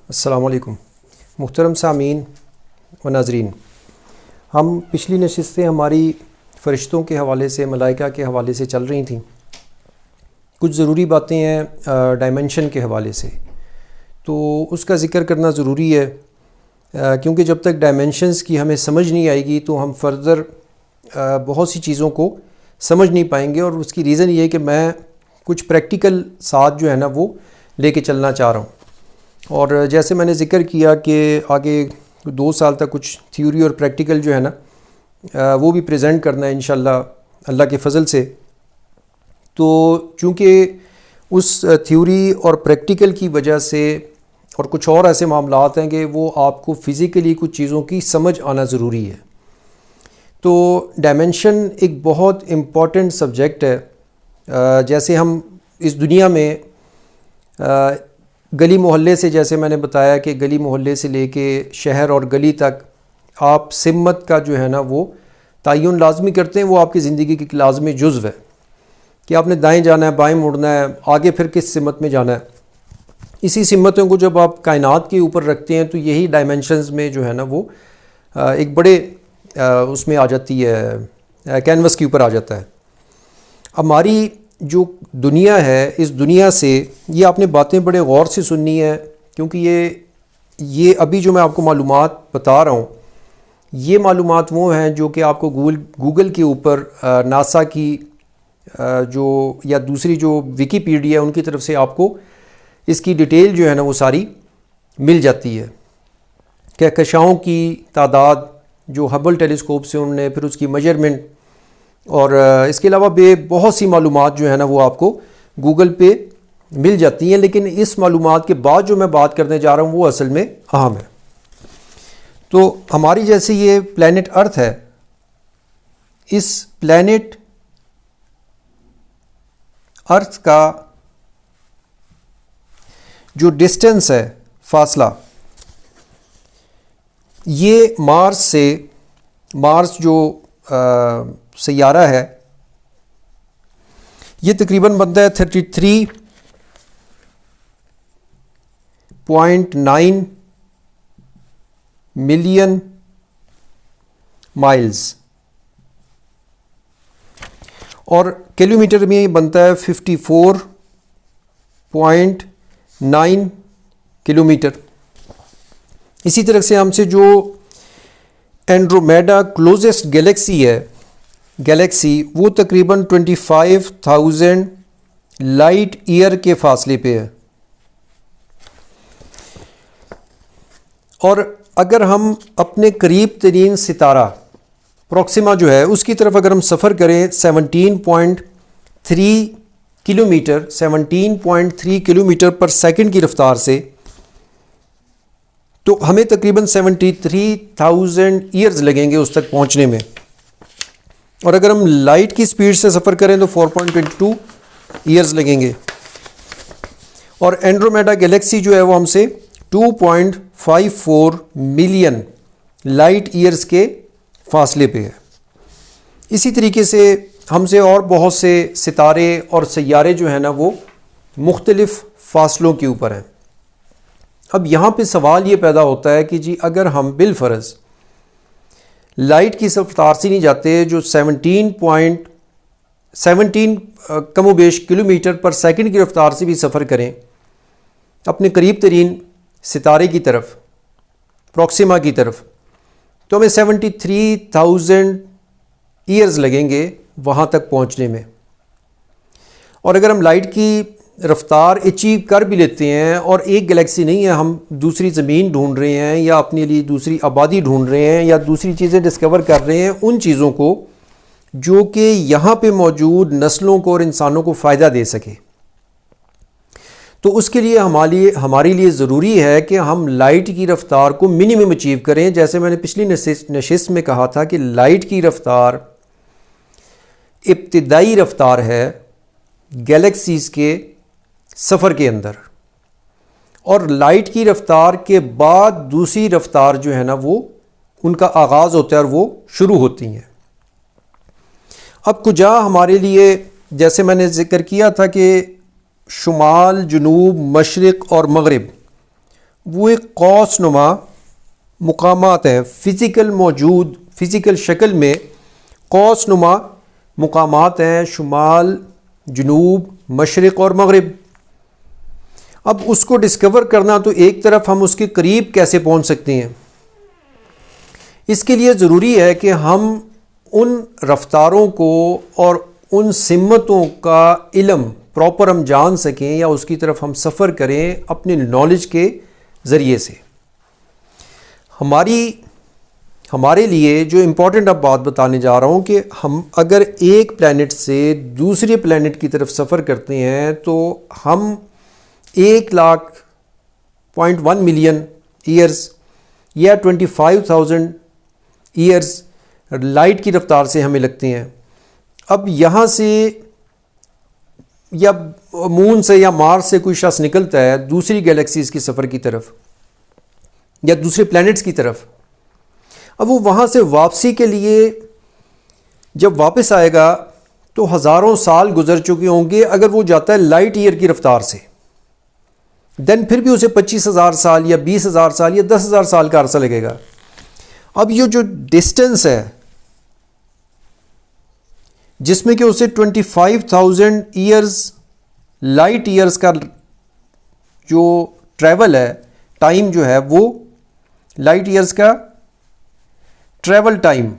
السلام علیکم محترم سامعین و ناظرین، ہم پچھلی نشستیں ہماری فرشتوں کے حوالے سے، ملائکہ کے حوالے سے چل رہی تھیں۔ کچھ ضروری باتیں ہیں ڈائمنشن کے حوالے سے، تو اس کا ذکر کرنا ضروری ہے کیونکہ جب تک ڈائمنشنز کی ہمیں سمجھ نہیں آئے گی تو ہم فردر بہت سی چیزوں کو سمجھ نہیں پائیں گے، اور اس کی ریزن یہ ہے کہ میں کچھ پریکٹیکل ساتھ جو ہے نا وہ لے کے چلنا چاہ رہا ہوں۔ اور جیسے میں نے ذکر کیا کہ آگے 2 سال تک کچھ تھیوری اور پریکٹیکل جو ہے نا وہ بھی پریزنٹ کرنا ہے انشاءاللہ اللہ کے فضل سے۔ تو چونکہ اس تھیوری اور پریکٹیکل کی وجہ سے اور کچھ اور ایسے معاملات ہیں کہ وہ آپ کو فزیکلی کچھ چیزوں کی سمجھ آنا ضروری ہے، تو ڈائمنشن ایک بہت امپورٹنٹ سبجیکٹ ہے۔ جیسے ہم اس دنیا میں گلی محلے سے، جیسے میں نے بتایا کہ گلی محلے سے لے کے شہر اور گلی تک آپ سمت کا جو ہے نا وہ تعین لازمی کرتے ہیں، وہ آپ کی زندگی کی ایک لازمی جزو ہے کہ آپ نے دائیں جانا ہے، بائیں مڑنا ہے، آگے پھر کس سمت میں جانا ہے۔ اسی سمتوں کو جب آپ کائنات کے اوپر رکھتے ہیں تو یہی ڈائمنشنز میں جو ہے نا وہ ایک بڑے اس میں آ جاتی ہے، کینوس کے اوپر آ جاتا ہے۔ ہماری جو دنیا ہے، اس دنیا سے یہ آپ نے باتیں بڑے غور سے سننی ہے، کیونکہ یہ ابھی جو میں آپ کو معلومات بتا رہا ہوں یہ معلومات وہ ہیں جو کہ آپ کو گوگل کے اوپر ناسا کی جو یا دوسری جو ویکیپیڈیا ان کی طرف سے آپ کو اس کی ڈیٹیل جو ہے نا وہ ساری مل جاتی ہے۔ کہکشاؤں کی تعداد جو ہبل ٹیلیسکوپ سے انہوں نے، پھر اس کی میجرمنٹ، اور اس کے علاوہ بہت سی معلومات جو ہے نا وہ آپ کو گوگل پہ مل جاتی ہیں، لیکن اس معلومات کے بعد جو میں بات کرنے جا رہا ہوں وہ اصل میں اہم ہے۔ تو ہماری جیسے یہ پلینٹ ارتھ ہے، اس پلینٹ ارتھ کا جو ڈسٹنس ہے، فاصلہ، یہ مارس جو سیارہ ہے یہ تقریباً بنتا ہے 33.9 ملین مائلز، اور کلومیٹر میں بنتا ہے 54.9 کلومیٹر۔ اسی طرح سے ہم سے جو اینڈرومیڈا کلوزسٹ گیلیکسی وہ تقریباً 25,000 لائٹ ایئر کے فاصلے پہ ہے، اور اگر ہم اپنے قریب ترین ستارہ پروکسیما جو ہے اس کی طرف اگر ہم سفر کریں 17.3 کلومیٹر پر سیکنڈ کی رفتار سے، تو ہمیں تقریباً 73,000 ایئرز لگیں گے اس تک پہنچنے میں، اور اگر ہم لائٹ کی سپیڈ سے سفر کریں تو 4.22 ایئرز لگیں گے، اور اینڈرومیڈا گیلیکسی جو ہے وہ ہم سے 2.54 ملین لائٹ ایئرز کے فاصلے پہ ہے۔ اسی طریقے سے ہم سے اور بہت سے ستارے اور سیارے جو ہیں نا وہ مختلف فاصلوں کے اوپر ہیں۔ اب یہاں پہ سوال یہ پیدا ہوتا ہے کہ جی اگر ہم بالفرض لائٹ کی رفتار سے نہیں جاتے جو 17 کم و بیش کلومیٹر پر سیکنڈ کی رفتار سے بھی سفر کریں اپنے قریب ترین ستارے کی طرف، پروکسیما کی طرف، تو ہمیں 73,000 ایئرز لگیں گے وہاں تک پہنچنے میں۔ اور اگر ہم لائٹ کی رفتار اچیو کر بھی لیتے ہیں، اور ایک گلیکسی نہیں ہے، ہم دوسری زمین ڈھونڈ رہے ہیں یا اپنے لیے دوسری آبادی ڈھونڈ رہے ہیں یا دوسری چیزیں ڈسکور کر رہے ہیں، ان چیزوں کو جو کہ یہاں پہ موجود نسلوں کو اور انسانوں کو فائدہ دے سکے، تو اس کے لیے ہمارے لیے ضروری ہے کہ ہم لائٹ کی رفتار کو منیمم اچیو کریں۔ جیسے میں نے پچھلی نشست میں کہا تھا کہ لائٹ کی رفتار ابتدائی رفتار ہے گیلیکسیز کے سفر کے اندر، اور لائٹ کی رفتار کے بعد دوسری رفتار جو ہے نا وہ ان کا آغاز ہوتا ہے اور وہ شروع ہوتی ہیں۔ اب کجا ہمارے لیے، جیسے میں نے ذکر کیا تھا کہ شمال، جنوب، مشرق اور مغرب وہ ایک قوس نما مقامات ہیں، فزیکل شکل میں قوس نما مقامات ہیں، شمال، جنوب، مشرق اور مغرب۔ اب اس کو ڈسکور کرنا تو ایک طرف، ہم اس کے قریب کیسے پہنچ سکتے ہیں؟ اس کے لیے ضروری ہے کہ ہم ان رفتاروں کو اور ان سمتوں کا علم پراپر ہم جان سکیں، یا اس کی طرف ہم سفر کریں اپنے نالج کے ذریعے سے۔ ہمارے لیے جو امپورٹنٹ اب بات بتانے جا رہا ہوں کہ ہم اگر ایک پلانٹ سے دوسرے پلانٹ کی طرف سفر کرتے ہیں تو ہم 1,01 ملین ایئرز یا 25,000 ایئرز لائٹ کی رفتار سے ہمیں لگتے ہیں۔ اب یہاں سے یا مون سے یا مارس سے کوئی شخص نکلتا ہے دوسری گیلیکسیز کی سفر کی طرف یا دوسرے پلانٹس کی طرف، اب وہ وہاں سے واپسی کے لیے جب واپس آئے گا تو ہزاروں سال گزر چکے ہوں گے۔ اگر وہ جاتا ہے لائٹ ایئر کی رفتار سے، دین پھر بھی اسے 25,000 سال یا 20,000 سال یا 10,000 سال کا عرصہ لگے گا۔ اب یہ جو ڈسٹنس ہے جس میں کہ اسے 25,000 ایئرز لائٹ ایئرز کا جو ٹریول ہے، ٹائم جو ہے وہ لائٹ ایئرز کا ٹریول ٹائم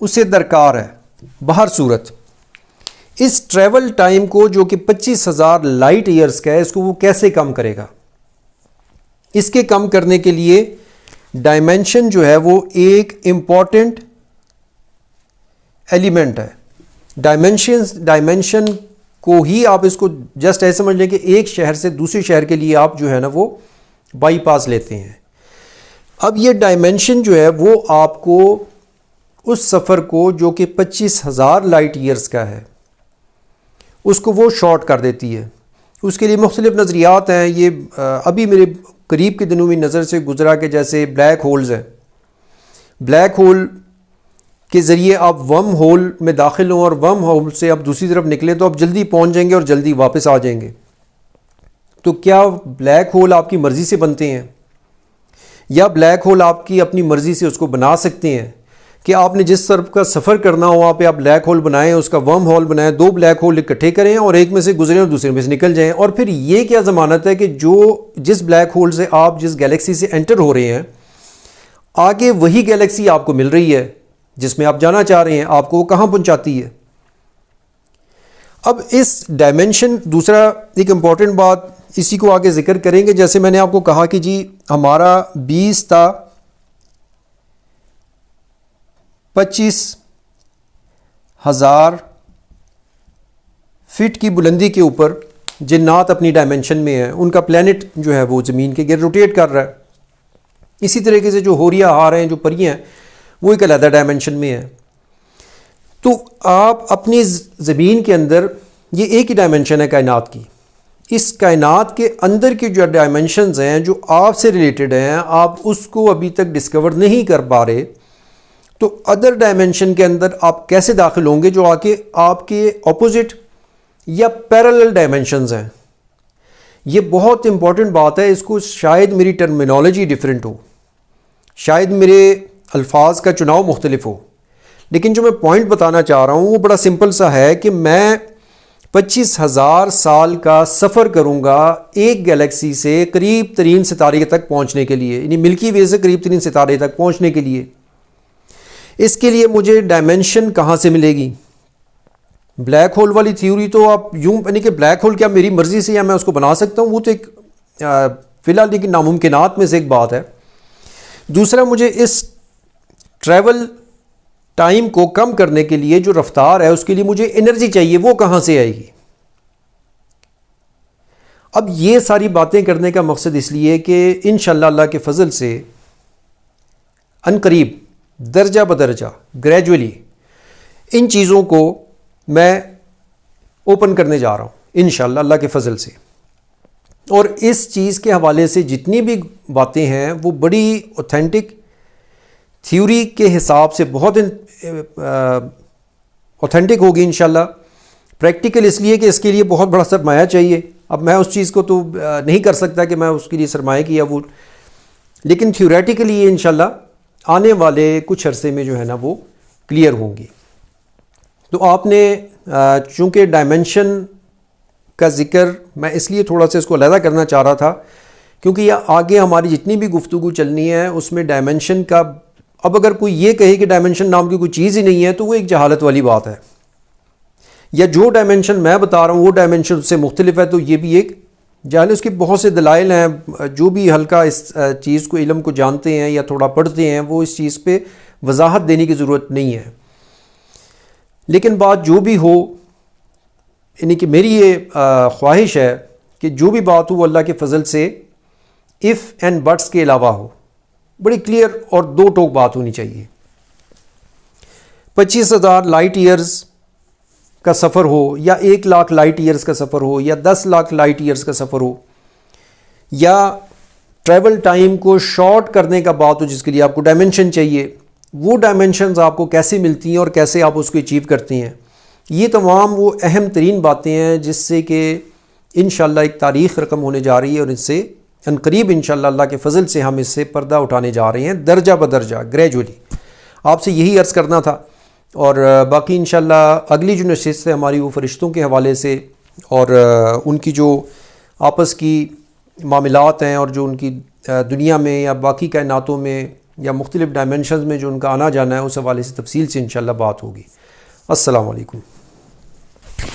اسے درکار ہے۔ بہر صورت اس ٹریول ٹائم کو جو کہ 25,000 لائٹ ایئرز کا ہے، اس کو وہ کیسے کم کرے گا؟ اس کے کم کرنے کے لیے ڈائمینشن جو ہے وہ ایک امپورٹنٹ ایلیمنٹ ہے۔ ڈائمینشن کو ہی آپ اس کو جسٹ ایسے سمجھ لیں کہ ایک شہر سے دوسرے شہر کے لیے آپ جو ہے نا وہ بائی پاس لیتے ہیں۔ اب یہ ڈائمینشن جو ہے وہ آپ کو اس سفر کو جو کہ 25,000 لائٹ ایئرز کا ہے اس کو وہ شارٹ کر دیتی ہے۔ اس کے لیے مختلف نظریات ہیں۔ یہ ابھی میرے قریب کے دنوں میں نظر سے گزرا کہ جیسے بلیک ہولز ہیں، بلیک ہول کے ذریعے آپ ورم ہول میں داخل ہوں اور ورم ہول سے آپ دوسری طرف نکلیں تو آپ جلدی پہنچ جائیں گے اور جلدی واپس آ جائیں گے۔ تو کیا بلیک ہول آپ کی مرضی سے بنتے ہیں، یا بلیک ہول آپ کی اپنی مرضی سے اس کو بنا سکتے ہیں کہ آپ نے جس طرف کا سفر کرنا ہو وہاں پہ آپ بلیک ہول بنائیں، اس کا ورم ہول بنائیں، 2 بلیک ہول اکٹھے کریں اور ایک میں سے گزریں اور دوسرے میں سے نکل جائیں؟ اور پھر یہ کیا ضمانت ہے کہ جس بلیک ہول سے آپ جس گیلیکسی سے انٹر ہو رہے ہیں آگے وہی گیلیکسی آپ کو مل رہی ہے جس میں آپ جانا چاہ رہے ہیں، آپ کو وہ کہاں پہنچاتی ہے؟ اب اس ڈائمینشن، دوسرا ایک امپورٹنٹ بات اسی کو آگے ذکر کریں گے۔ جیسے میں نے آپ کو کہا کہ جی ہمارا 20 تا 25,000 فٹ کی بلندی کے اوپر جنات اپنی ڈائمینشن میں ہیں، ان کا پلانٹ جو ہے وہ زمین کے گرد روٹیٹ کر رہا ہے۔ اسی طریقے سے جو ہوریا ہار ہیں، جو پریاں ہیں، وہ ایک علیحدہ ڈائمینشن میں ہیں۔ تو آپ اپنی زمین کے اندر، یہ ایک ہی ڈائمینشن ہے کائنات کی، اس کائنات کے اندر کی جو ڈائمینشنز ہیں جو آپ سے ریلیٹڈ ہیں، آپ اس کو ابھی تک ڈسکور نہیں کر پا رہے، تو ادر ڈائمینشن کے اندر آپ کیسے داخل ہوں گے جو آکے آپ کے اپوزٹ یا پیرالل ڈائمینشنز ہیں؟ یہ بہت امپورٹنٹ بات ہے۔ اس کو شاید میری ٹرمینالوجی ڈیفرنٹ ہو، شاید میرے الفاظ کا چناؤ مختلف ہو، لیکن جو میں پوائنٹ بتانا چاہ رہا ہوں وہ بڑا سمپل سا ہے کہ میں 25,000 سال کا سفر کروں گا ایک گیلیکسی سے قریب ترین ستارے تک پہنچنے کے لیے، یعنی ملکی وے سے قریب ترین ستارے تک پہنچنے کے لیے۔ اس کے لیے مجھے ڈائمینشن کہاں سے ملے گی؟ بلیک ہول والی تھیوری تو آپ یوں، یعنی کہ بلیک ہول کیا میری مرضی سے یا میں اس کو بنا سکتا ہوں، وہ تو ایک فی الحال لیکن ناممکنات میں سے ایک بات ہے۔ دوسرا، مجھے اس ٹریول ٹائم کو کم کرنے کے لیے جو رفتار ہے اس کے لیے مجھے انرجی چاہیے، وہ کہاں سے آئے گی؟ اب یہ ساری باتیں کرنے کا مقصد اس لیے کہ انشاءاللہ اللہ کے فضل سے عنقریب درجہ بدرجہ گریجولی ان چیزوں کو میں اوپن کرنے جا رہا ہوں انشاءاللہ اللہ کے فضل سے۔ اور اس چیز کے حوالے سے جتنی بھی باتیں ہیں وہ بڑی اوتھینٹک تھیوری کے حساب سے بہت اوتھینٹک ہوگی انشاءاللہ، پریکٹیکل اس لیے کہ اس کے لیے بہت بڑا سرمایہ چاہیے، اب میں اس چیز کو تو نہیں کر سکتا کہ میں اس کے لیے سرمایہ کیا وہ، لیکن تھیوریٹیکلی یہ انشاءاللہ آنے والے کچھ عرصے میں جو ہے نا وہ کلیئر ہوں گی۔ تو آپ نے چونکہ ڈائمنشن کا ذکر میں اس لیے تھوڑا سا اس کو علیحدہ کرنا چاہ رہا تھا کیونکہ یہ آگے ہماری جتنی بھی گفتگو چلنی ہے اس میں ڈائمنشن کا، اب اگر کوئی یہ کہے کہ ڈائمنشن نام کی کوئی چیز ہی نہیں ہے تو وہ ایک جہالت والی بات ہے، یا جو ڈائمنشن میں بتا رہا ہوں وہ ڈائمنشن اس سے مختلف ہے تو یہ بھی ایک جہالت۔ اس کے بہت سے دلائل ہیں، جو بھی ہلکا اس چیز کو علم کو جانتے ہیں یا تھوڑا پڑھتے ہیں وہ اس چیز پہ وضاحت دینے کی ضرورت نہیں ہے، لیکن بات جو بھی ہو، یعنی کہ میری یہ خواہش ہے کہ جو بھی بات ہو وہ اللہ کے فضل سے اف اینڈ بٹس کے علاوہ ہو، بڑی کلیئر اور دو ٹوک بات ہونی چاہیے۔ 25,000 لائٹ ایئرز کا سفر ہو یا 1,00,000 لائٹ ایئرز کا سفر ہو یا 10,00,000 لائٹ ایئرز کا سفر ہو، یا ٹریول ٹائم کو شارٹ کرنے کا بات ہو جس کے لیے آپ کو ڈائمنشن چاہیے، وہ ڈائمنشنز آپ کو کیسے ملتی ہیں اور کیسے آپ اس کو اچیو کرتے ہیں، یہ تمام وہ اہم ترین باتیں ہیں جس سے کہ انشاءاللہ ایک تاریخ رقم ہونے جا رہی ہے، اور اس سے عنقریب انشاءاللہ اللہ کے فضل سے ہم اس سے پردہ اٹھانے جا رہے ہیں درجہ بدرجہ گریجولی۔ آپ سے یہی عرض کرنا تھا، اور باقی انشاءاللہ اگلی جو نشست ہے ہماری وہ فرشتوں کے حوالے سے اور ان کی جو آپس کی معاملات ہیں اور جو ان کی دنیا میں یا باقی کائناتوں میں یا مختلف ڈائمنشنز میں جو ان کا آنا جانا ہے اس حوالے سے تفصیل سے انشاءاللہ بات ہوگی۔ السلام علیکم۔